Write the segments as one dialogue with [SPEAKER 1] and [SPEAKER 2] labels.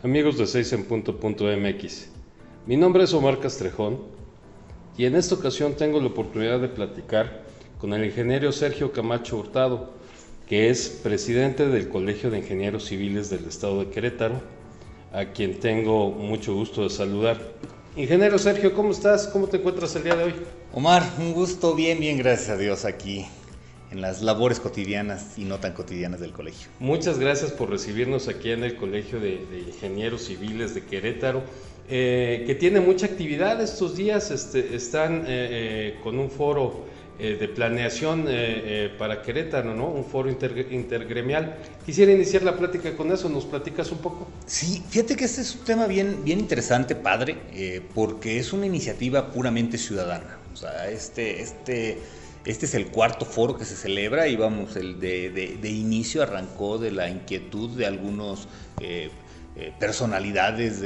[SPEAKER 1] amigos de 6en punto.mx. Mi nombre es Omar Castrejón y en esta ocasión tengo la oportunidad de platicar con el ingeniero Sergio Camacho Hurtado, que es presidente del Colegio de Ingenieros Civiles del Estado de Querétaro, a quien tengo mucho gusto de saludar. Ingeniero Sergio, ¿cómo estás? ¿Cómo te encuentras el día de hoy?
[SPEAKER 2] Omar, un gusto, bien, gracias a Dios aquí en las labores cotidianas y no tan cotidianas del colegio.
[SPEAKER 1] Muchas gracias por recibirnos aquí en el Colegio de Ingenieros Civiles de Querétaro, que tiene mucha actividad estos días. Están con un foro de planeación para Querétaro, ¿no? Un foro intergremial. Quisiera iniciar la plática con eso, ¿nos platicas un poco?
[SPEAKER 2] Sí, fíjate que este es un tema bien interesante, padre, porque es una iniciativa puramente ciudadana. O sea, este es el cuarto foro que se celebra y vamos, el de inicio arrancó de la inquietud de algunos personalidades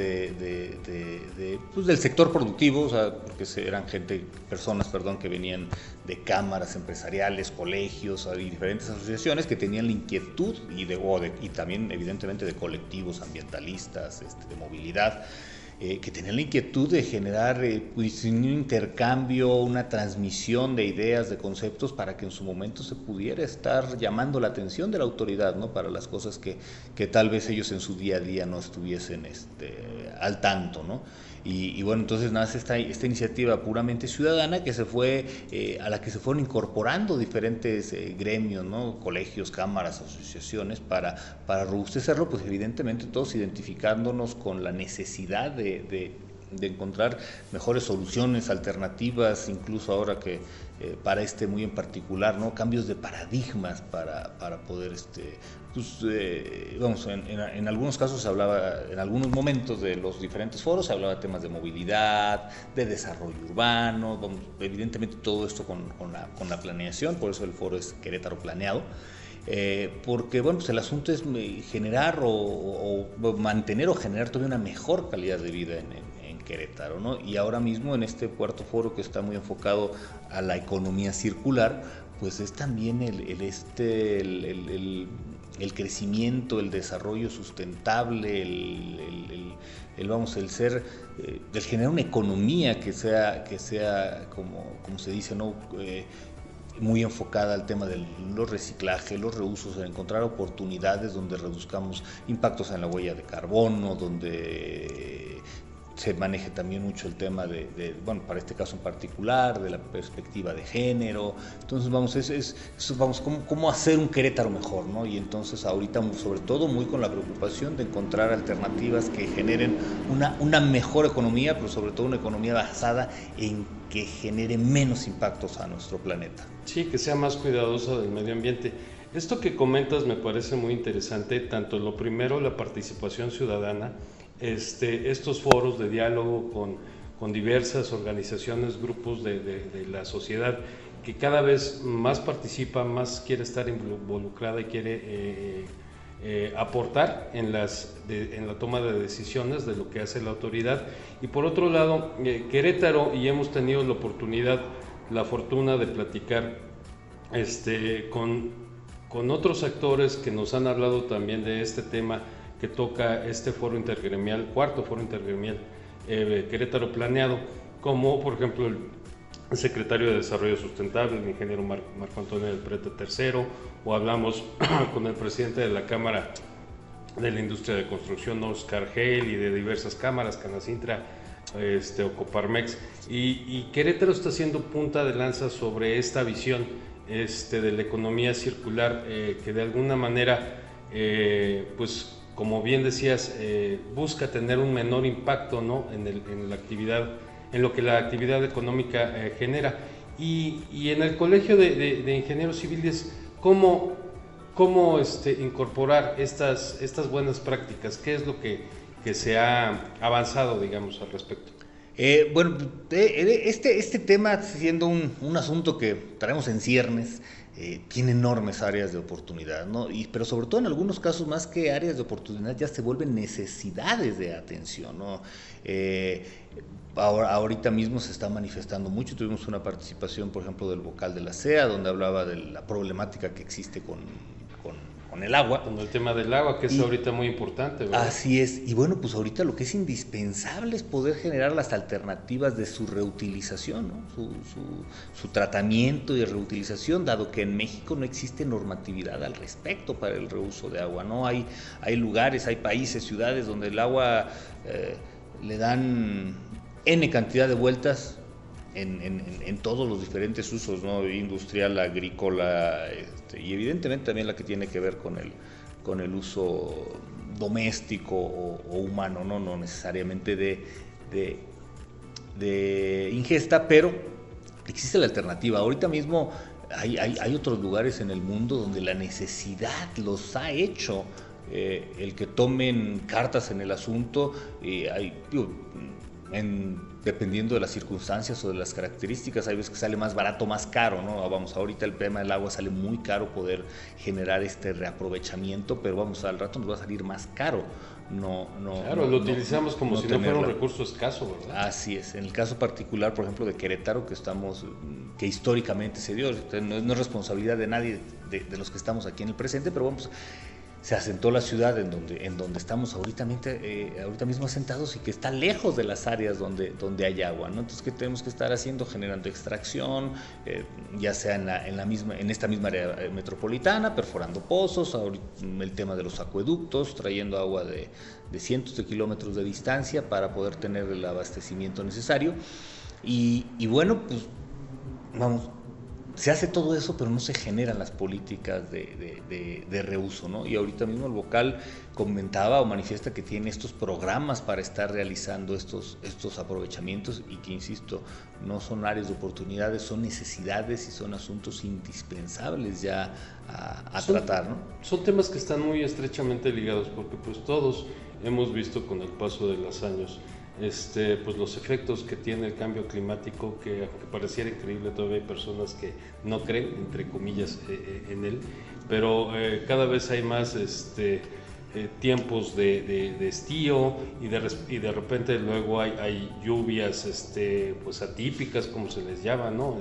[SPEAKER 2] pues del sector productivo, o sea, porque eran personas que venían de cámaras empresariales, colegios y diferentes asociaciones que tenían la inquietud y también evidentemente de colectivos ambientalistas, de movilidad, que tenían la inquietud de generar pues, un intercambio, una transmisión de ideas, de conceptos, para que en su momento se pudiera estar llamando la atención de la autoridad, ¿no? Para las cosas que tal vez ellos en su día a día no estuviesen al tanto, ¿no? Y bueno, entonces nace esta iniciativa puramente ciudadana que a la que se fueron incorporando diferentes gremios, ¿no? Colegios, cámaras, asociaciones, para robustecerlo, pues evidentemente todos identificándonos con la necesidad de encontrar mejores soluciones, alternativas, incluso ahora que para muy en particular, ¿no? Cambios de paradigmas para poder, pues, vamos, en algunos casos se hablaba, en algunos momentos de los diferentes foros se hablaba de temas de movilidad, de desarrollo urbano, vamos, evidentemente todo esto con la planeación, por eso el foro es Querétaro Planeado. Porque bueno, pues el asunto es generar o mantener o generar todavía una mejor calidad de vida en Querétaro, ¿no? Y ahora mismo en este cuarto foro que está muy enfocado a la economía circular, pues es también el crecimiento, el desarrollo sustentable, el generar una economía que sea como se dice, ¿no? Muy enfocada al tema de los reciclajes, los reusos, en encontrar oportunidades donde reduzcamos impactos en la huella de carbono, donde se maneje también mucho el tema bueno, para este caso en particular, de la perspectiva de género. Entonces, vamos, cómo hacer un Querétaro mejor, ¿no? Y entonces ahorita, sobre todo, muy con la preocupación de encontrar alternativas que generen una mejor economía, pero sobre todo una economía basada en que genere menos impactos a nuestro planeta.
[SPEAKER 1] Sí, que sea más cuidadosa del medio ambiente. Esto que comentas me parece muy interesante, tanto lo primero, la participación ciudadana, estos foros de diálogo con diversas organizaciones, grupos de la sociedad, que cada vez más participa, más quiere estar involucrada y quiere aportar en la toma de decisiones de lo que hace la autoridad. Y por otro lado, Querétaro, y hemos tenido la fortuna de platicar con otros actores que nos han hablado también de este tema que toca este foro intergremial, cuarto foro intergremial Querétaro Planeado, como por ejemplo el secretario de Desarrollo Sustentable, el ingeniero Marco Antonio del Prete III, o hablamos con el presidente de la Cámara de la Industria de Construcción, Oscar Gel, y de diversas cámaras, Canacintra, o Coparmex, y Querétaro está siendo punta de lanza sobre esta visión de la economía circular, que de alguna manera, pues como bien decías, busca tener un menor impacto, ¿no? en la actividad, en lo que la actividad económica genera. Y en el Colegio de Ingenieros Civiles, ¿cómo incorporar estas buenas prácticas? ¿Qué es lo que se ha avanzado, digamos, al respecto?
[SPEAKER 2] Bueno, este tema, siendo un asunto que traemos en ciernes, tiene enormes áreas de oportunidad, ¿no? Pero sobre todo en algunos casos, más que áreas de oportunidad, ya se vuelven necesidades de atención, ¿no? Ahorita mismo se está manifestando mucho. Tuvimos una participación, por ejemplo, del vocal de la CEA, donde hablaba de la problemática que existe con con el agua.
[SPEAKER 1] Con el tema del agua, que es ahorita muy importante, ¿verdad?
[SPEAKER 2] Así es, y bueno, pues ahorita lo que es indispensable es poder generar las alternativas de su reutilización, ¿no? Su tratamiento y reutilización, dado que en México no existe normatividad al respecto para el reuso de agua, ¿no? Hay lugares, hay países, ciudades donde el agua le dan N cantidad de vueltas en todos los diferentes usos, ¿no? Industrial, agrícola, y evidentemente también la que tiene que ver con el uso doméstico o humano, no necesariamente de ingesta, pero existe la alternativa. Ahorita mismo hay otros lugares en el mundo donde la necesidad los ha hecho el que tomen cartas en el asunto. Dependiendo de las circunstancias o de las características, hay veces que sale más barato, más caro, ¿no? Vamos, ahorita el tema del agua sale muy caro poder generar este reaprovechamiento, pero vamos, al rato nos va a salir más caro.
[SPEAKER 1] Claro, lo utilizamos como si no fuera un recurso escaso, ¿verdad?
[SPEAKER 2] Así es. En el caso particular, por ejemplo, de Querétaro, que históricamente se dio, no es responsabilidad de nadie de los que estamos aquí en el presente, pero vamos, se asentó la ciudad en donde estamos ahorita mismo asentados, y que está lejos de las áreas donde hay agua, ¿no? Entonces, ¿qué tenemos que estar haciendo? Generando extracción, ya sea en esta misma área metropolitana, perforando pozos, el tema de los acueductos, trayendo agua de cientos de kilómetros de distancia para poder tener el abastecimiento necesario. Y bueno, pues vamos, se hace todo eso, pero no se generan las políticas de reuso, ¿no? Y ahorita mismo el vocal comentaba o manifiesta que tiene estos programas para estar realizando estos aprovechamientos, y que, insisto, no son áreas de oportunidades, son necesidades y son asuntos indispensables ya a tratar, ¿no?
[SPEAKER 1] Son temas que están muy estrechamente ligados, porque pues todos hemos visto con el paso de los años pues los efectos que tiene el cambio climático, que aunque pareciera increíble, todavía hay personas que no creen, entre comillas, en él, pero cada vez hay más tiempos de estío, y de repente luego hay lluvias pues atípicas, como se les llama, ¿no?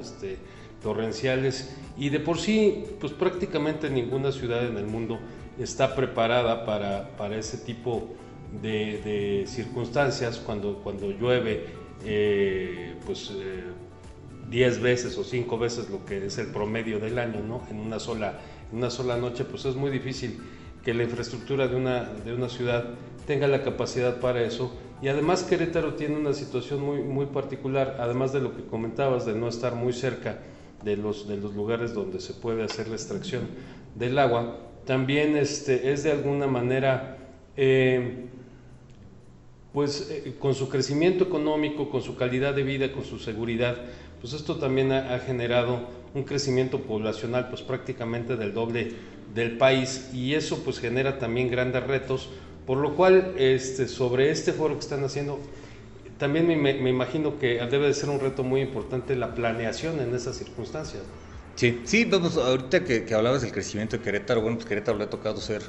[SPEAKER 1] Torrenciales, y de por sí pues prácticamente ninguna ciudad en el mundo está preparada para ese tipo de circunstancias. Cuando llueve 10 veces o 5 veces lo que es el promedio del año, ¿no? En una sola noche, pues es muy difícil que la infraestructura de una ciudad tenga la capacidad para eso. Y además Querétaro tiene una situación muy, muy particular, además de lo que comentabas, de no estar muy cerca de los lugares donde se puede hacer la extracción del agua. También es de alguna manera con su crecimiento económico, con su calidad de vida, con su seguridad, pues esto también ha generado un crecimiento poblacional pues prácticamente del doble del país, y eso pues genera también grandes retos, por lo cual sobre este foro que están haciendo, también me imagino que debe de ser un reto muy importante la planeación en esas circunstancias.
[SPEAKER 2] Sí, vamos, ahorita que hablabas del crecimiento de Querétaro, bueno, pues Querétaro le ha tocado ser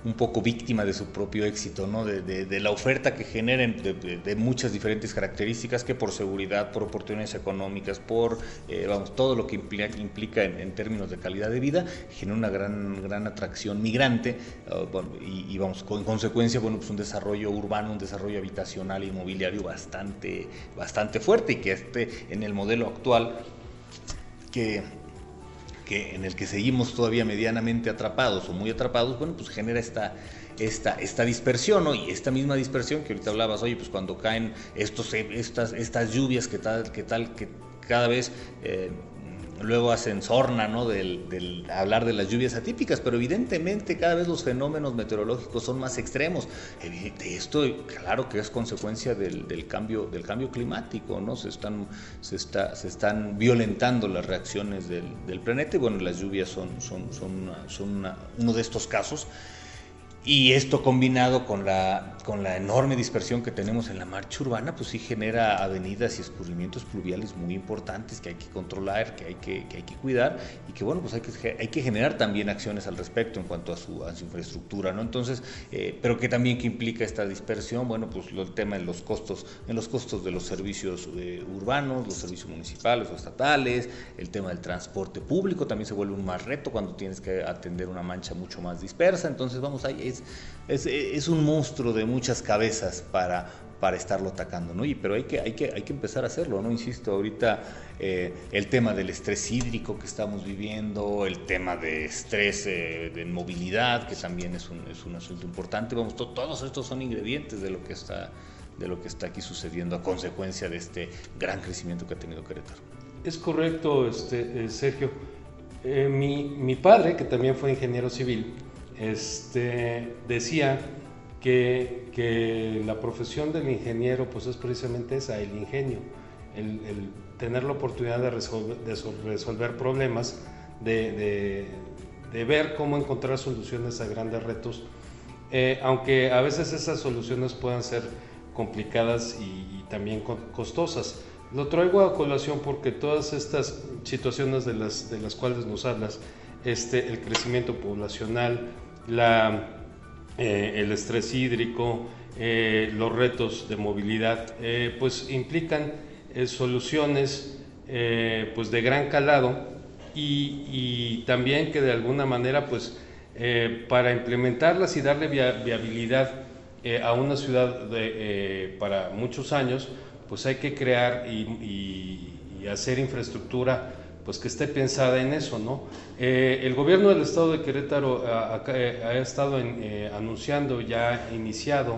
[SPEAKER 2] un poco víctima de su propio éxito, ¿no? De la oferta que generen de muchas diferentes características, que por seguridad, por oportunidades económicas, por todo lo que implica en términos de calidad de vida, genera una gran atracción migrante, y vamos, con consecuencia, bueno, pues un desarrollo urbano, un desarrollo habitacional e inmobiliario bastante fuerte, y que en el modelo actual en el que seguimos todavía medianamente atrapados o muy atrapados, bueno, pues genera esta dispersión, ¿no? Y esta misma dispersión que ahorita hablabas, oye, pues cuando caen estas lluvias que cada vez luego hacen sorna, ¿no? Del hablar de las lluvias atípicas, pero evidentemente cada vez los fenómenos meteorológicos son más extremos. Esto, claro que es consecuencia del cambio climático, ¿no? Se están violentando las reacciones del planeta, y bueno, las lluvias son uno de estos casos. Y esto combinado con la enorme dispersión que tenemos en la marcha urbana, pues sí genera avenidas y escurrimientos pluviales muy importantes que hay que controlar, que hay que cuidar, y que bueno, pues hay que generar también acciones al respecto en cuanto a su infraestructura, ¿no? Entonces, pero que también que implica esta dispersión, bueno, pues el tema en los costos de los servicios urbanos, los servicios municipales o estatales, el tema del transporte público también se vuelve un más reto cuando tienes que atender una mancha mucho más dispersa. Entonces, vamos, es un monstruo de muchas cabezas para estarlo atacando, ¿no? Pero hay que empezar a hacerlo, ¿no? Insisto, ahorita el tema del estrés hídrico que estamos viviendo, el tema de estrés de movilidad, que también es un asunto importante. Vamos, todos estos son ingredientes de lo que está aquí sucediendo a consecuencia de este gran crecimiento que ha tenido Querétaro.
[SPEAKER 1] Es correcto, Sergio. Mi padre, que también fue ingeniero civil, decía que la profesión del ingeniero pues es precisamente esa, el ingenio, el tener la oportunidad de resolver problemas, de ver cómo encontrar soluciones a grandes retos, aunque a veces esas soluciones puedan ser complicadas y también costosas. Lo traigo a colación porque todas estas situaciones de las cuales nos hablas, el crecimiento poblacional, el estrés hídrico, los retos de movilidad, pues implican soluciones pues de gran calado y también que de alguna manera pues para implementarlas y darle viabilidad a una ciudad para muchos años, pues hay que crear y hacer infraestructura pues que esté pensada en eso, ¿no? El gobierno del estado de Querétaro ha estado anunciando, ya ha iniciado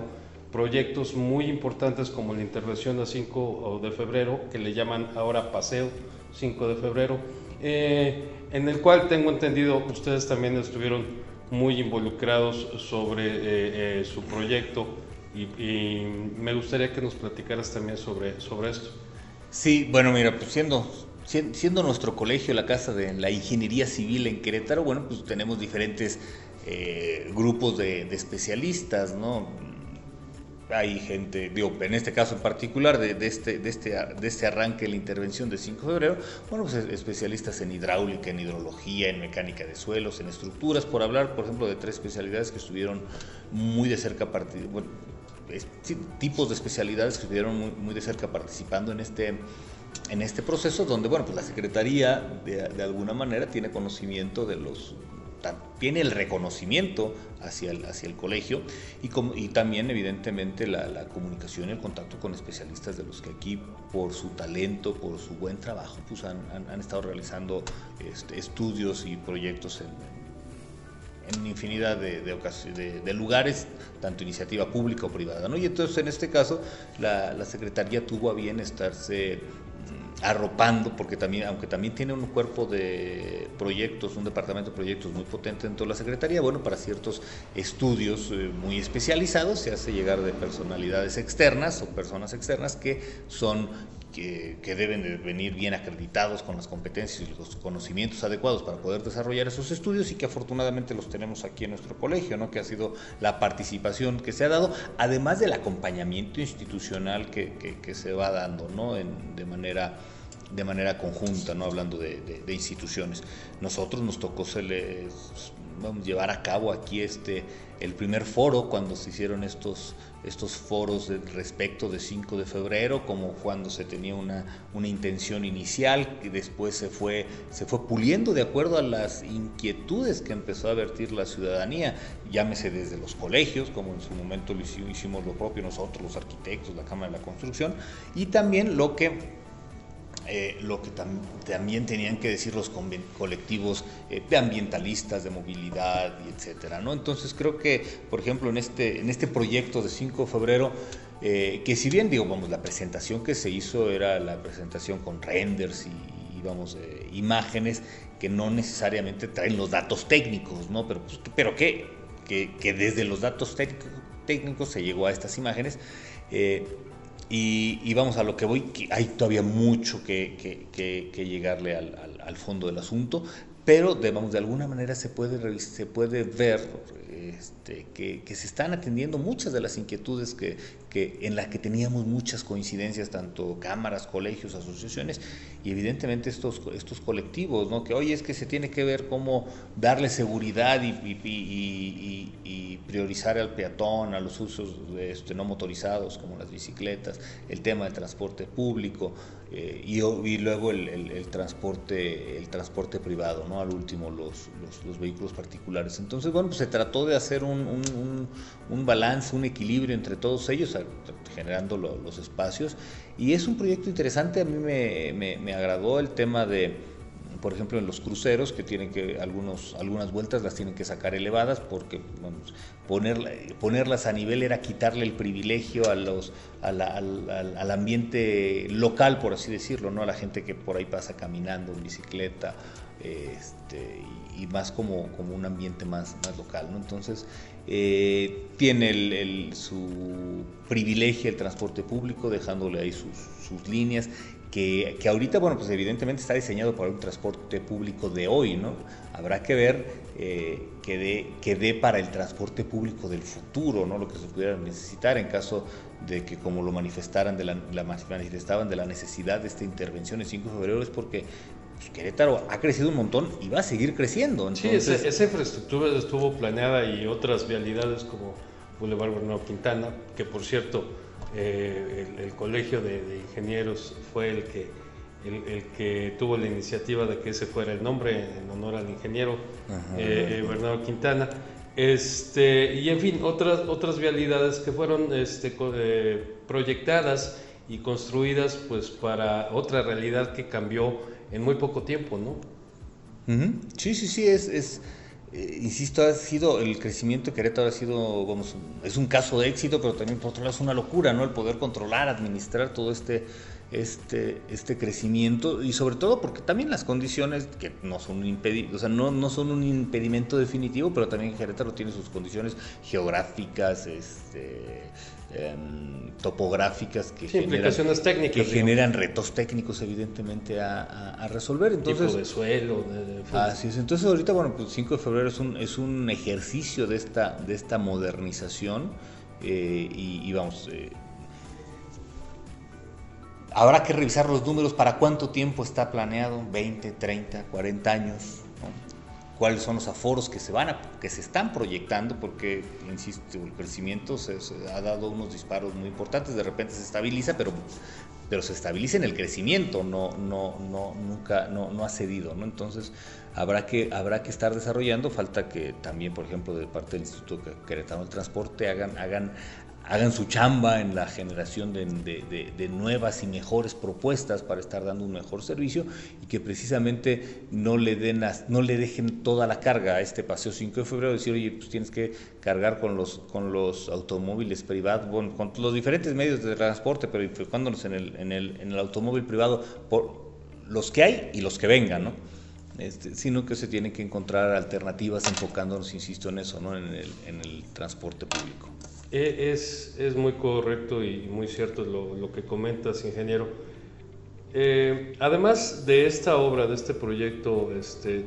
[SPEAKER 1] proyectos muy importantes como la intervención a 5 de febrero, que le llaman ahora Paseo 5 de febrero, en el cual tengo entendido ustedes también estuvieron muy involucrados sobre su proyecto y me gustaría que nos platicaras también sobre esto.
[SPEAKER 2] Sí, bueno, mira, pues siendo nuestro colegio la casa de la ingeniería civil en Querétaro, bueno, pues tenemos diferentes grupos de especialistas, ¿no? Hay gente, en este caso en particular, de este arranque de la intervención de 5 de febrero, bueno, pues especialistas en hidráulica, en hidrología, en mecánica de suelos, en estructuras, por hablar, por ejemplo, de 3 especialidades que estuvieron muy de cerca, tipos de especialidades que estuvieron muy de cerca participando en este proceso, donde, bueno, pues la Secretaría de alguna manera tiene conocimiento tiene el reconocimiento hacia el colegio y también evidentemente la comunicación y el contacto con especialistas de los que aquí por su talento, por su buen trabajo, pues han estado realizando estudios y proyectos en infinidad de lugares, tanto iniciativa pública o privada, ¿no? Y entonces en este caso la Secretaría tuvo a bien estarse arropando, porque también, aunque también tiene un cuerpo de proyectos, un departamento de proyectos muy potente dentro de la Secretaría, bueno, para ciertos estudios muy especializados se hace llegar de personalidades externas o personas externas que deben de venir bien acreditados con las competencias y los conocimientos adecuados para poder desarrollar esos estudios, y que afortunadamente los tenemos aquí en nuestro colegio, ¿no? Que ha sido la participación que se ha dado, además del acompañamiento institucional que se va dando, ¿no? De manera conjunta, ¿no? Hablando de instituciones. Nosotros nos tocó llevar a cabo aquí el primer foro cuando se hicieron estos foros respecto de 5 de febrero, como cuando se tenía una intención inicial y después se fue puliendo de acuerdo a las inquietudes que empezó a vertir la ciudadanía, llámese desde los colegios, como en su momento hicimos lo propio nosotros, los arquitectos, la Cámara de la Construcción, y también lo que también tenían que decir los colectivos de ambientalistas, de movilidad, y etcétera, ¿no? Entonces creo que, por ejemplo, en este proyecto de 5 de febrero, que si bien, la presentación que se hizo era la presentación con renders y imágenes que no necesariamente traen los datos técnicos, ¿no? Pero que desde los datos técnicos se llegó a estas imágenes. Y vamos a lo que voy, que hay todavía mucho que llegarle al al fondo del asunto, pero de alguna manera se puede ver que se están atendiendo muchas de las inquietudes en las que teníamos muchas coincidencias, tanto cámaras, colegios, asociaciones, y evidentemente estos colectivos, ¿no? Que oye, es que se tiene que ver cómo darle seguridad y priorizar al peatón, a los usos no motorizados como las bicicletas, el tema del transporte público, y luego el transporte privado, ¿no? Al último los vehículos particulares. Entonces, bueno, pues se trató de hacer un balance, un equilibrio entre todos ellos, generando los espacios, y es un proyecto interesante. A mí me agradó el tema de, por ejemplo, en los cruceros, que tienen que algunas vueltas las tienen que sacar elevadas, porque vamos, ponerlas a nivel era quitarle el privilegio al ambiente local, por así decirlo, ¿no? A la gente que por ahí pasa caminando en bicicleta, y más como un ambiente más local, ¿no? Entonces tiene su privilegio el transporte público, dejándole ahí sus líneas, que ahorita, bueno, pues evidentemente está diseñado para un transporte público de hoy, ¿no? Habrá que ver que dé para el transporte público del futuro, ¿no? Lo que se pudiera necesitar en caso de que, como lo manifestaban de la necesidad de esta intervención el 5 de febrero, es porque Querétaro ha crecido un montón y va a seguir creciendo.
[SPEAKER 1] Entonces, sí, esa infraestructura estuvo planeada, y otras vialidades como Boulevard Bernardo Quintana, que por cierto, el Colegio de Ingenieros fue el que tuvo la iniciativa de que ese fuera el nombre en honor al ingeniero Bernardo Quintana. Y en fin, otras vialidades que fueron proyectadas y construidas pues para otra realidad que cambió en muy poco tiempo, ¿no?
[SPEAKER 2] Sí, insisto, el crecimiento de Querétaro ha sido, vamos, es un caso de éxito, pero también por otro lado es una locura, ¿no? El poder controlar, administrar todo este crecimiento, y sobre todo porque también las condiciones, que no son no son un impedimento definitivo, pero también Querétaro tiene sus condiciones geográficas, topográficas que
[SPEAKER 1] implicaciones técnicas,
[SPEAKER 2] que generan retos técnicos evidentemente a resolver. Entonces,
[SPEAKER 1] tipo de suelo,
[SPEAKER 2] así es. Entonces ahorita, bueno, pues 5 de febrero es un ejercicio de esta modernización, y vamos, habrá que revisar los números, para cuánto tiempo está planeado, 20, 30, 40 años, ¿no? Cuáles son los aforos que se están proyectando, porque, insisto, el crecimiento se ha dado unos disparos muy importantes. De repente se estabiliza, pero se estabiliza en el crecimiento, nunca ha cedido, ¿no? Entonces habrá que estar desarrollando. Falta que también, por ejemplo, de parte del Instituto Queretano del Transporte hagan su chamba en la generación de nuevas y mejores propuestas para estar dando un mejor servicio, y que precisamente no le dejen toda la carga a este paseo 5 de febrero, decir, oye, pues tienes que cargar con los automóviles privados, bueno, con los diferentes medios de transporte, pero enfocándonos en el automóvil privado, por los que hay y los que vengan, ¿no? Sino que se tienen que encontrar alternativas, enfocándonos, insisto, en eso, ¿no? En el transporte público.
[SPEAKER 1] Es muy correcto y muy cierto lo que comentas, ingeniero. Además de esta obra, de este proyecto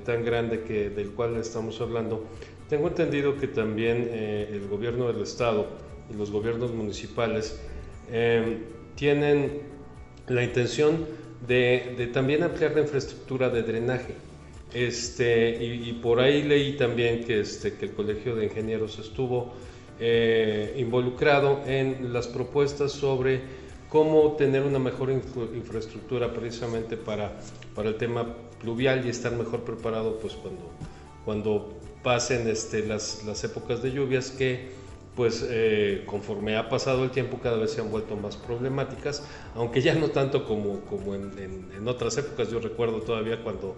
[SPEAKER 1] tan grande del cual estamos hablando, tengo entendido que también el gobierno del estado y los gobiernos municipales tienen la intención de también ampliar la infraestructura de drenaje. Y por ahí leí también que el Colegio de Ingenieros estuvo involucrado en las propuestas sobre cómo tener una mejor infraestructura precisamente para el tema pluvial, y estar mejor preparado pues cuando pasen las épocas de lluvias, que pues conforme ha pasado el tiempo cada vez se han vuelto más problemáticas, aunque ya no tanto como en otras épocas. Yo recuerdo todavía cuando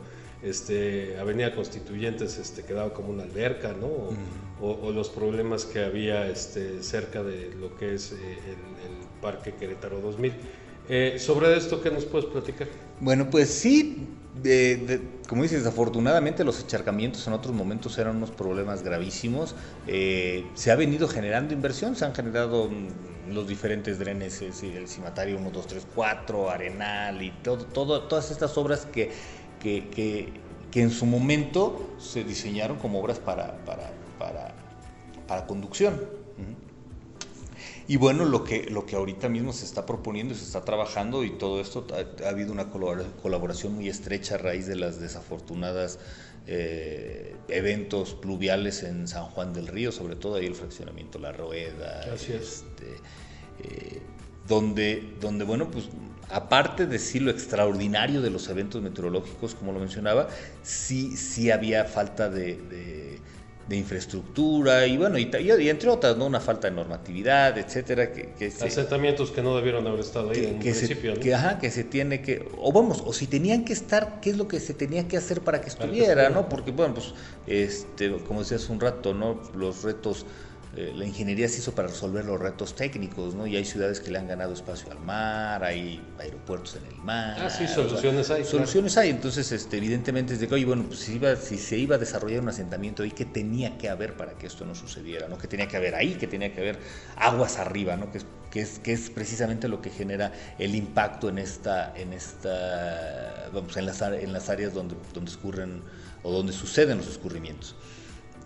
[SPEAKER 1] Avenida Constituyentes quedaba como una alberca, ¿no? O los problemas que había cerca de lo que es el Parque Querétaro 2000. Sobre esto, ¿qué nos puedes platicar?
[SPEAKER 2] Bueno, pues sí, como dices, desafortunadamente los encharcamientos en otros momentos eran unos problemas gravísimos. Se ha venido generando inversión, se han generado los diferentes drenes, el cimatario 1, 2, 3, 4, Arenal y todas estas obras que que en su momento se diseñaron como obras para conducción. Y bueno, lo que ahorita mismo se está proponiendo y se está trabajando, y todo esto, ha habido una colaboración muy estrecha a raíz de las desafortunadas eventos pluviales en San Juan del Río, sobre todo ahí el fraccionamiento La Rueda.
[SPEAKER 1] Así es.
[SPEAKER 2] Donde bueno, pues aparte de sí lo extraordinario de los eventos meteorológicos, como lo mencionaba, sí había falta de infraestructura y bueno, y entre otras, ¿no? Una falta de normatividad, etcétera,
[SPEAKER 1] asentamientos que no debieron haber estado ahí en un principio, ¿no?
[SPEAKER 2] Que se tiene que, o si tenían que estar, ¿qué es lo que se tenía que hacer para que estuviera, ¿no? Porque bueno, pues como decía hace un rato, ¿no? Los retos, la ingeniería se hizo para resolver los retos técnicos, ¿no? Y hay ciudades que le han ganado espacio al mar, hay aeropuertos en el mar.
[SPEAKER 1] Sí, soluciones hay.
[SPEAKER 2] Soluciones claro. Hay, entonces evidentemente es de que, oye, bueno, pues si se iba a desarrollar un asentamiento ahí, ¿qué tenía que haber para que esto no sucediera, ¿no? ¿Qué tenía que haber ahí? ¿Qué tenía que haber aguas arriba, ¿no? Que es precisamente lo que genera el impacto en las áreas donde escurren o donde suceden los escurrimientos.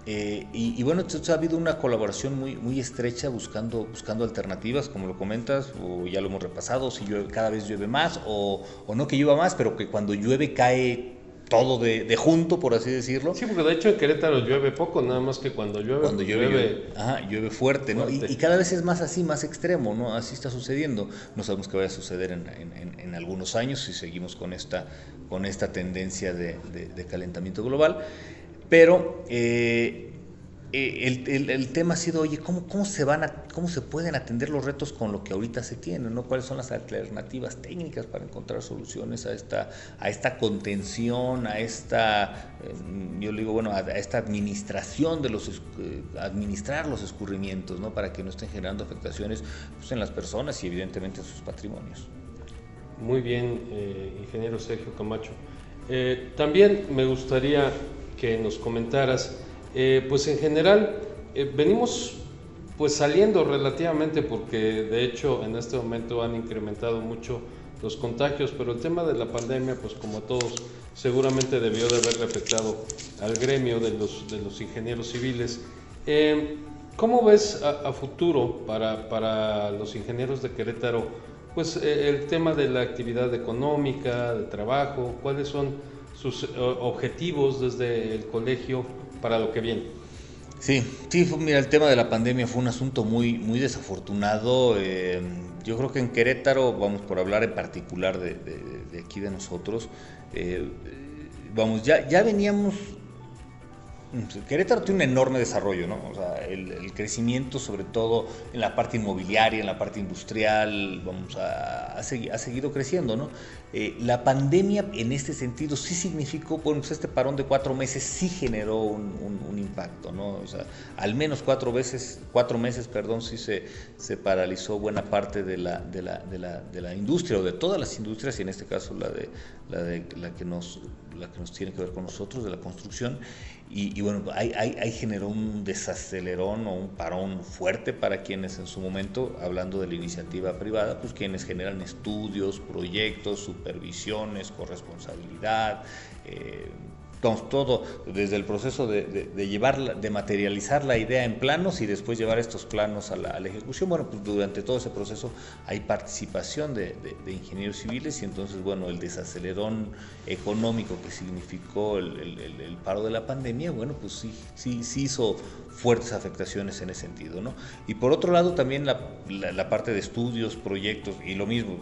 [SPEAKER 2] Y bueno, entonces ha habido una colaboración muy estrecha buscando alternativas, como lo comentas, o ya lo hemos repasado, si cada vez llueve más, o no que llueva más, pero que cuando llueve cae todo de junto, por así decirlo.
[SPEAKER 1] Sí, porque de hecho en Querétaro llueve poco, nada más que cuando
[SPEAKER 2] llueve fuerte, ¿no? Y cada vez es más así, más extremo, ¿no? Así está sucediendo. No sabemos qué vaya a suceder en algunos años si seguimos con esta tendencia de calentamiento global. Pero el tema ha sido, oye, ¿cómo se pueden atender los retos con lo que ahorita se tiene, ¿no? ¿Cuáles son las alternativas técnicas para encontrar soluciones a esta contención, a esta administración administrar los escurrimientos, ¿no? Para que no estén generando afectaciones, pues, en las personas y evidentemente en sus patrimonios?
[SPEAKER 1] Muy bien, ingeniero Sergio Camacho. También me gustaría que nos comentaras, pues en general venimos pues saliendo relativamente, porque de hecho en este momento han incrementado mucho los contagios, pero el tema de la pandemia, pues como a todos, seguramente debió de haber afectado al gremio de los ingenieros civiles. ¿Cómo ves a futuro para los ingenieros de Querétaro, pues el tema de la actividad económica, de trabajo? ¿Cuáles son sus objetivos desde el colegio para lo que viene?
[SPEAKER 2] Sí, mira, el tema de la pandemia fue un asunto muy desafortunado. Yo creo que en Querétaro, vamos, por hablar en particular de aquí de nosotros, ya veníamos. Querétaro tiene un enorme desarrollo, ¿no? O sea, el crecimiento, sobre todo en la parte inmobiliaria, en la parte industrial, ha seguido creciendo, ¿no? La pandemia en este sentido sí significó, bueno, pues este parón de 4 meses sí generó un impacto, ¿no? O sea, al menos 4 meses, sí se paralizó buena parte de la industria, o de todas las industrias, y en este caso la que nos tiene que ver con nosotros, de la construcción. Y bueno, ahí generó un desacelerón o un parón fuerte para quienes en su momento, hablando de la iniciativa privada, pues quienes generan estudios, proyectos, supervisiones, corresponsabilidad, todo, desde el proceso de materializar la idea en planos y después llevar estos planos a la ejecución. Bueno, pues durante todo ese proceso hay participación de ingenieros civiles, y entonces, bueno, el desacelerón económico que significó el paro de la pandemia, bueno, pues sí hizo fuertes afectaciones en ese sentido, ¿no? Y por otro lado también la parte de estudios, proyectos, y lo mismo,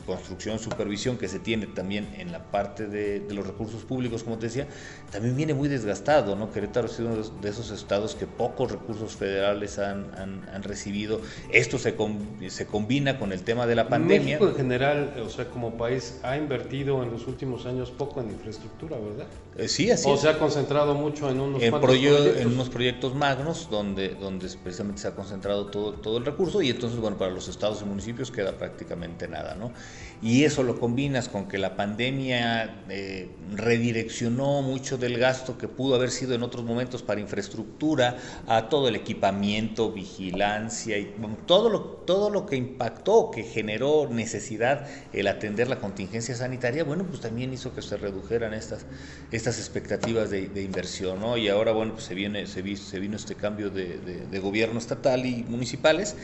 [SPEAKER 2] construcción, supervisión que se tiene también en la parte de los recursos públicos, como te decía, también viene muy desgastado, ¿no? Querétaro ha sido uno de esos estados que pocos recursos federales han recibido. Esto se combina con el tema de la pandemia.
[SPEAKER 1] México en general, o sea, como país, ha invertido en los últimos años poco en infraestructura, ¿verdad?
[SPEAKER 2] Sí, así es.
[SPEAKER 1] O se ha concentrado mucho en unos
[SPEAKER 2] proyectos magnos donde precisamente se ha concentrado todo el recurso, y entonces, bueno, para los estados y municipios queda prácticamente nada, ¿no? y eso lo combinas con que la pandemia redireccionó mucho del gasto que pudo haber sido en otros momentos para infraestructura a todo el equipamiento, vigilancia y todo lo que impactó, que generó necesidad el atender la contingencia sanitaria, bueno, pues también hizo que se redujeran estas expectativas de inversión, ¿no? Y ahora, bueno, pues se vino este cambio de gobierno estatal y municipales,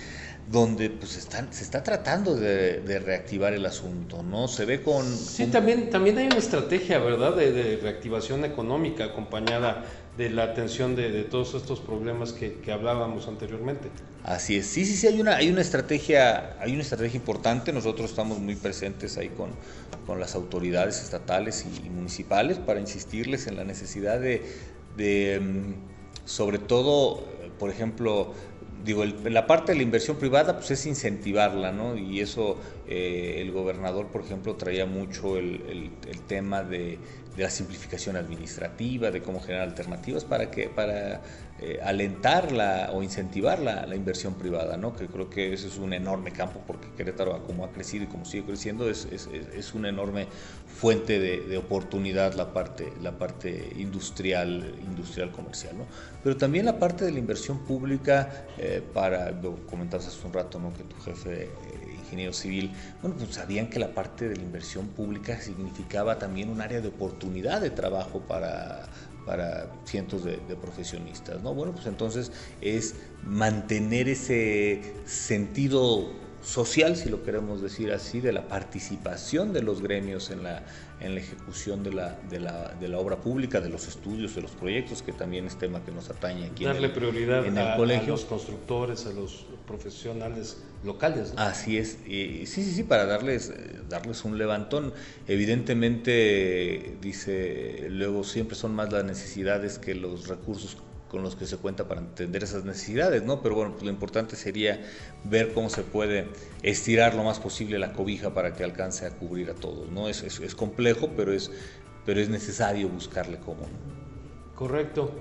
[SPEAKER 2] donde pues se está tratando de reactivar el asunto, ¿no? Se ve con...
[SPEAKER 1] Sí, también hay una estrategia, ¿verdad?, de reactivación económica acompañada de la atención de todos estos problemas que hablábamos anteriormente.
[SPEAKER 2] Así es, sí, hay una estrategia importante. Nosotros estamos muy presentes ahí con las autoridades estatales y municipales para insistirles en la necesidad de sobre todo, por ejemplo, la parte de la inversión privada pues es incentivarla, ¿no? Y eso el gobernador, por ejemplo, traía mucho el tema de la simplificación administrativa, de cómo generar alternativas para alentar o incentivar la inversión privada, ¿no? Que creo que ese es un enorme campo, porque Querétaro, como ha crecido y como sigue creciendo, es una enorme fuente de oportunidad la parte industrial comercial, ¿no? Pero también la parte de la inversión pública, lo comentabas hace un rato, ¿no?, que tu jefe, ingeniero civil, bueno, pues sabían que la parte de la inversión pública significaba también un área de oportunidad de trabajo para cientos de profesionistas, ¿no? Bueno, pues entonces es mantener ese sentido social, si lo queremos decir así, de la participación de los gremios en la ejecución de la obra pública, de los estudios, de los proyectos, que también es tema que nos atañe aquí.
[SPEAKER 1] Darle prioridad
[SPEAKER 2] a
[SPEAKER 1] los constructores, a los profesionales locales, ¿no?
[SPEAKER 2] Así es, sí, para darles un levantón. Evidentemente, dice, luego siempre son más las necesidades que los recursos con los que se cuenta para atender esas necesidades, ¿no? Pero bueno, pues lo importante sería ver cómo se puede estirar lo más posible la cobija para que alcance a cubrir a todos, ¿no? Es complejo, pero es necesario buscarle cómo, ¿no?
[SPEAKER 1] Correcto.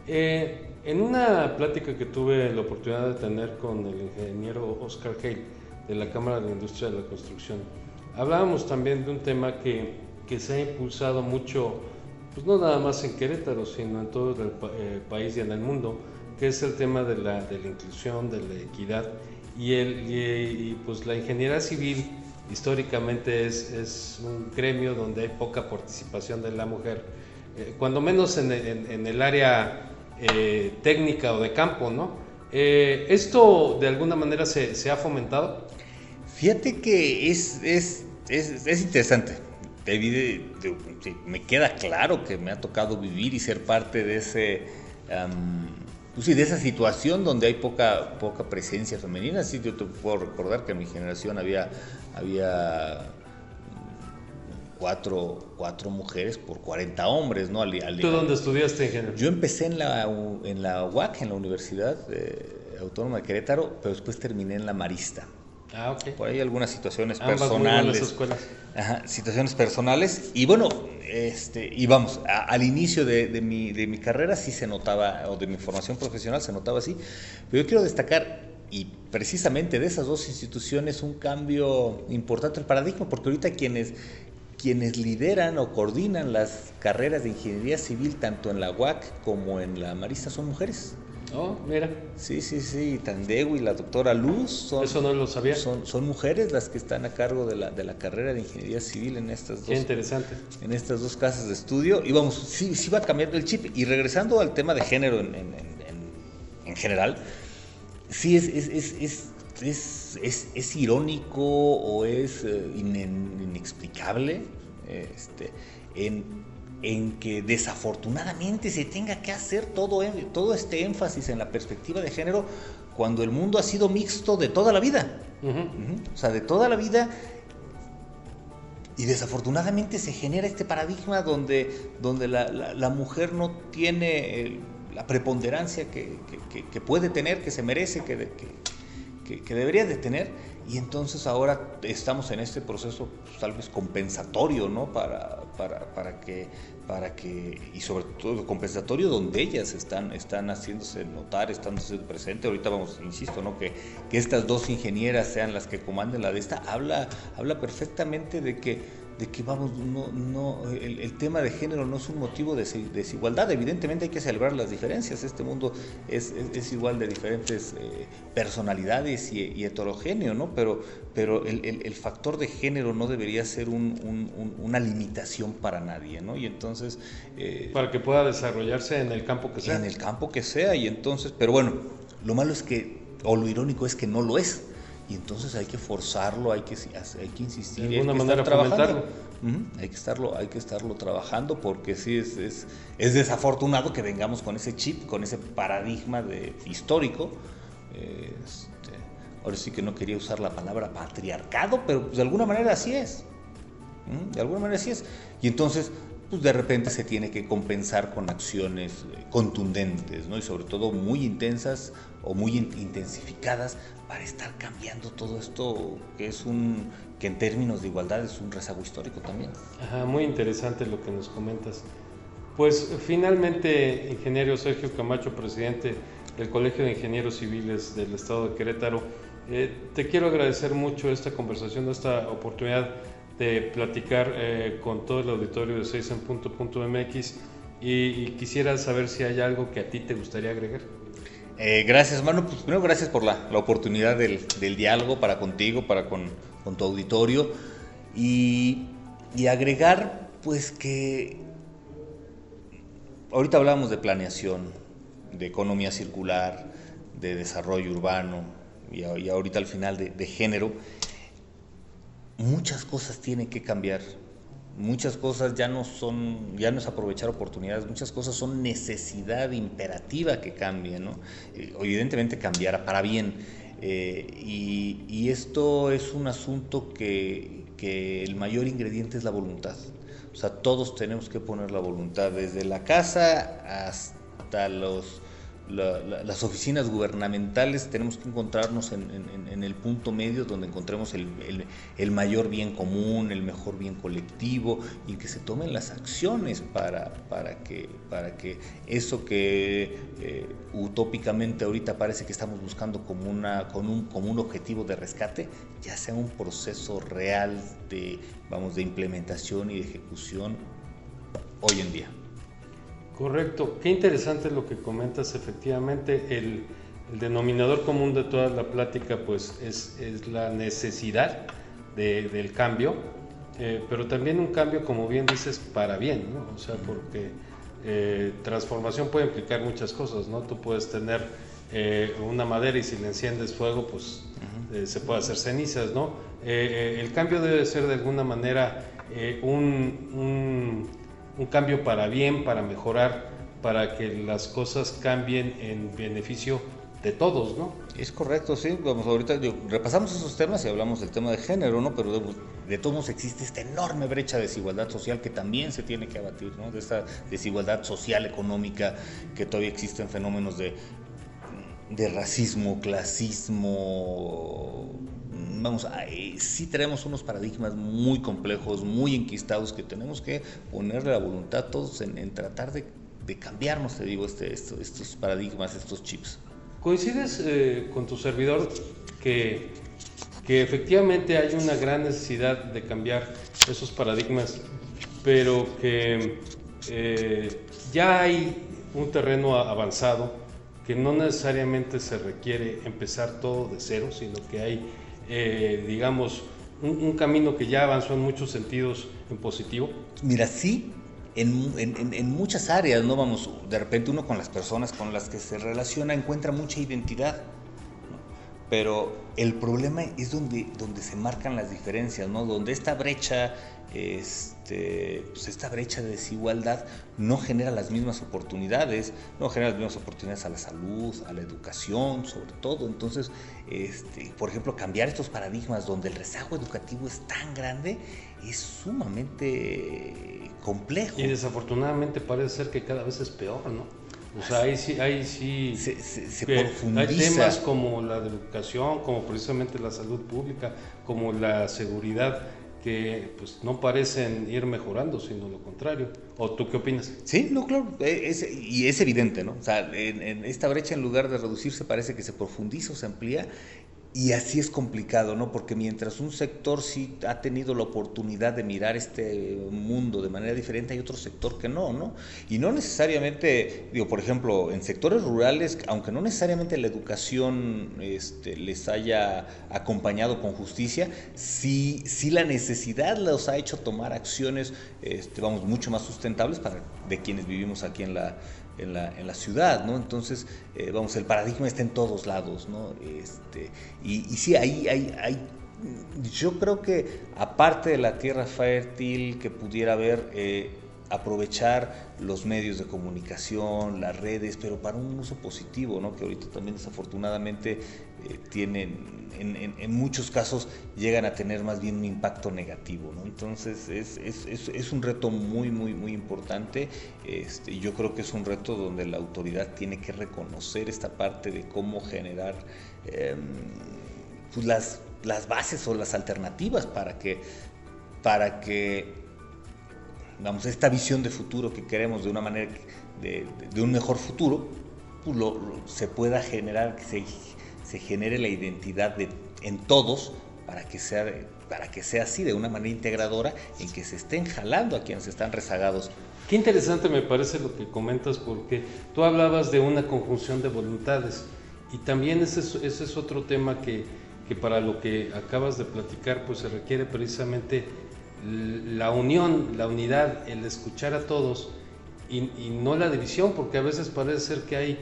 [SPEAKER 1] En una plática que tuve la oportunidad de tener con el ingeniero Oscar Hale de la Cámara de la Industria de la Construcción, hablábamos también de un tema que se ha impulsado mucho, pues no nada más en Querétaro, sino en todo el país y en el mundo, que es el tema de la inclusión, de la equidad, y pues la ingeniería civil históricamente es un gremio donde hay poca participación de la mujer, cuando menos en el área técnica o de campo, ¿no? ¿Esto de alguna manera se ha fomentado?
[SPEAKER 2] Fíjate que es interesante. Me queda claro que me ha tocado vivir y ser parte de de esa situación donde hay poca presencia femenina. Sí, yo te puedo recordar que en mi generación había cuatro mujeres por 40 hombres, ¿no?
[SPEAKER 1] ¿Tú dónde estudiaste, ingeniero?
[SPEAKER 2] Yo empecé en la UAC, en la Universidad Autónoma de Querétaro, pero después terminé en la Marista.
[SPEAKER 1] Ah, ok.
[SPEAKER 2] Por ahí algunas situaciones
[SPEAKER 1] personales. Muy buenas escuelas.
[SPEAKER 2] Ajá, situaciones personales. Y bueno, y vamos, al inicio de mi carrera sí se notaba, o de mi formación profesional se notaba así. Pero yo quiero destacar, y precisamente de esas dos instituciones, un cambio importante del paradigma, porque ahorita quienes lideran o coordinan las carreras de ingeniería civil, tanto en la UAC como en la Marista, son mujeres.
[SPEAKER 1] Oh, mira.
[SPEAKER 2] Sí, Tandegu y la doctora Luz
[SPEAKER 1] eso no lo sabía.
[SPEAKER 2] Son mujeres las que están a cargo de la carrera de ingeniería civil en estas dos.
[SPEAKER 1] Qué interesante.
[SPEAKER 2] En estas dos casas de estudio. Y vamos, sí va cambiando el chip. Y regresando al tema de género en general, sí es irónico o es inexplicable en que desafortunadamente se tenga que hacer todo este énfasis en la perspectiva de género cuando el mundo ha sido mixto de toda la vida. O sea, de toda la vida. Y desafortunadamente se genera este paradigma donde la mujer no tiene la preponderancia que puede tener, que se merece, que debería de tener. Y entonces ahora estamos en este proceso, pues, tal vez compensatorio, ¿no? Para para que, y sobre todo compensatorio donde ellas están haciéndose notar, están haciendo presente. Ahorita insisto, ¿no? Que estas dos ingenieras sean las que comanden la de esta, habla perfectamente de que vamos, el tema de género no es un motivo de desigualdad. Evidentemente hay que celebrar las diferencias. Este mundo es igual de diferentes personalidades y heterogéneo, ¿no? Pero el factor de género no debería ser una limitación para nadie, ¿no? Y entonces
[SPEAKER 1] para que pueda desarrollarse en el campo que sea.
[SPEAKER 2] En el campo que sea, y entonces, pero bueno, lo malo es o lo irónico es que no lo es. Y entonces hay que forzarlo, hay que insistir,
[SPEAKER 1] de alguna manera fomentarlo.
[SPEAKER 2] Hay que estarlo trabajando, porque sí es desafortunado que vengamos con ese chip, con ese paradigma histórico. Ahora sí que no quería usar la palabra patriarcado, pero pues de alguna manera así es. De alguna manera así es. Y entonces, pues de repente se tiene que compensar con acciones contundentes, ¿no? Y sobre todo muy intensas o muy intensificadas para estar cambiando todo esto que en términos de igualdad es un rezago histórico también.
[SPEAKER 1] Ajá, muy interesante lo que nos comentas. Pues finalmente, ingeniero Sergio Camacho, presidente del Colegio de Ingenieros Civiles del Estado de Querétaro, te quiero agradecer mucho esta conversación, esta oportunidad de platicar con todo el auditorio de 6en.mx y quisiera saber si hay algo que a ti te gustaría agregar.
[SPEAKER 2] Gracias, Manu. Pues primero, gracias por la oportunidad del diálogo para contigo, para con tu auditorio, y agregar pues que ahorita hablamos de planeación, de economía circular, de desarrollo urbano y ahorita al final de género. Muchas cosas tienen que cambiar. Muchas cosas ya no es aprovechar oportunidades, muchas cosas son necesidad imperativa que cambien, ¿no? Evidentemente cambiar para bien, y esto es un asunto que el mayor ingrediente es la voluntad. O sea, todos tenemos que poner la voluntad, desde la casa hasta las oficinas gubernamentales. Tenemos que encontrarnos en el punto medio donde encontremos el mayor bien común, el mejor bien colectivo, y que se tomen las acciones para que eso que utópicamente ahorita parece que estamos buscando como un objetivo de rescate, ya sea un proceso real de implementación y de ejecución hoy en día.
[SPEAKER 1] Correcto, qué interesante lo que comentas. Efectivamente, el denominador común de toda la plática pues es la necesidad del cambio, pero también un cambio, como bien dices, para bien, ¿no? O sea, porque transformación puede implicar muchas cosas, ¿no? Tú puedes tener una madera y si le enciendes fuego, pues se puede hacer cenizas, ¿no? El cambio debe ser de alguna manera un cambio para bien, para mejorar, para que las cosas cambien en beneficio de todos, ¿no?
[SPEAKER 2] Es correcto, sí. Vamos, ahorita repasamos esos temas y hablamos del tema de género, ¿no? Pero de todos modos existe esta enorme brecha de desigualdad social que también se tiene que abatir, ¿no? De esta desigualdad social, económica, que todavía existen fenómenos de racismo, clasismo. Vamos, sí tenemos unos paradigmas muy complejos, muy enquistados, que tenemos que ponerle la voluntad todos en tratar de cambiarnos, te digo, estos paradigmas, estos chips.
[SPEAKER 1] ¿Coincides con tu servidor que efectivamente hay una gran necesidad de cambiar esos paradigmas, pero que ya hay un terreno avanzado, que no necesariamente se requiere empezar todo de cero, sino que hay digamos, un camino que ya avanzó en muchos sentidos en positivo?
[SPEAKER 2] Mira, sí, en muchas áreas, ¿no? Vamos, de repente uno con las personas con las que se relaciona encuentra mucha identidad, ¿no? Pero el problema es donde se marcan las diferencias, ¿no? Donde esta brecha, pues esta brecha de desigualdad no genera las mismas oportunidades, a la salud, a la educación, sobre todo. Entonces, por ejemplo, cambiar estos paradigmas donde el rezago educativo es tan grande es sumamente complejo.
[SPEAKER 1] Y desafortunadamente parece ser que cada vez es peor, ¿no? O sea, ahí sí
[SPEAKER 2] se profundiza.
[SPEAKER 1] Hay temas como la educación, como precisamente la salud pública, como la seguridad, que pues no parecen ir mejorando, sino lo contrario. ¿O tú qué opinas?
[SPEAKER 2] Sí, no, claro, y es evidente, ¿no? O sea, en esta brecha, en lugar de reducirse, parece que se profundiza o se amplía, y así es complicado, ¿no? Porque mientras un sector sí ha tenido la oportunidad de mirar este mundo de manera diferente, hay otro sector que no, ¿no? Y no necesariamente, digo, por ejemplo, en sectores rurales, aunque no necesariamente la educación les haya acompañado con justicia, sí la necesidad los ha hecho tomar acciones, vamos, mucho más sustentables de quienes vivimos aquí en la ciudad, ¿no? Entonces, vamos, el paradigma está en todos lados, ¿no? Y sí, yo creo que aparte de la tierra fértil que pudiera haber, aprovechar los medios de comunicación, las redes, pero para un uso positivo, ¿no? Que ahorita también desafortunadamente tienen, en muchos casos llegan a tener más bien un impacto negativo, ¿no? Entonces es un reto muy, muy, muy importante, y yo creo que es un reto donde la autoridad tiene que reconocer esta parte de cómo generar pues las bases o las alternativas para que vamos, esta visión de futuro que queremos de una manera de un mejor futuro, pues se pueda generar, que se genere la identidad en todos para que sea así, de una manera integradora, en que se estén jalando a quienes están rezagados.
[SPEAKER 1] Qué interesante me parece lo que comentas, porque tú hablabas de una conjunción de voluntades, y también ese es otro tema que para lo que acabas de platicar, pues se requiere precisamente la unión, la unidad, el escuchar a todos y no la división, porque a veces parece ser que hay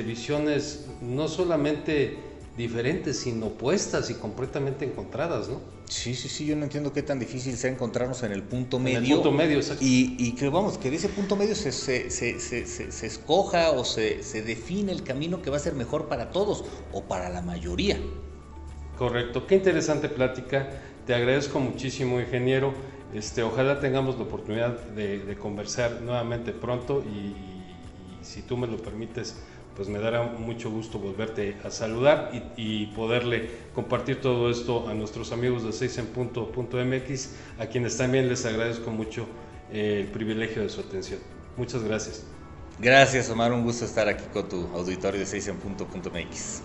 [SPEAKER 1] visiones no solamente diferentes, sino opuestas y completamente encontradas, ¿no?
[SPEAKER 2] Sí, yo no entiendo qué tan difícil sea encontrarnos en el punto medio.
[SPEAKER 1] En el punto medio, exacto.
[SPEAKER 2] Y que vamos, que de ese punto medio se escoja o se define el camino que va a ser mejor para todos o para la mayoría.
[SPEAKER 1] Correcto, qué interesante plática. Te agradezco muchísimo, ingeniero. Ojalá tengamos la oportunidad de conversar nuevamente pronto y si tú me lo permites, pues me dará mucho gusto volverte a saludar y poderle compartir todo esto a nuestros amigos de 6enpunto.mx, a quienes también les agradezco mucho el privilegio de su atención. Muchas gracias.
[SPEAKER 2] Gracias, Omar, un gusto estar aquí con tu auditorio de 6enpunto.mx.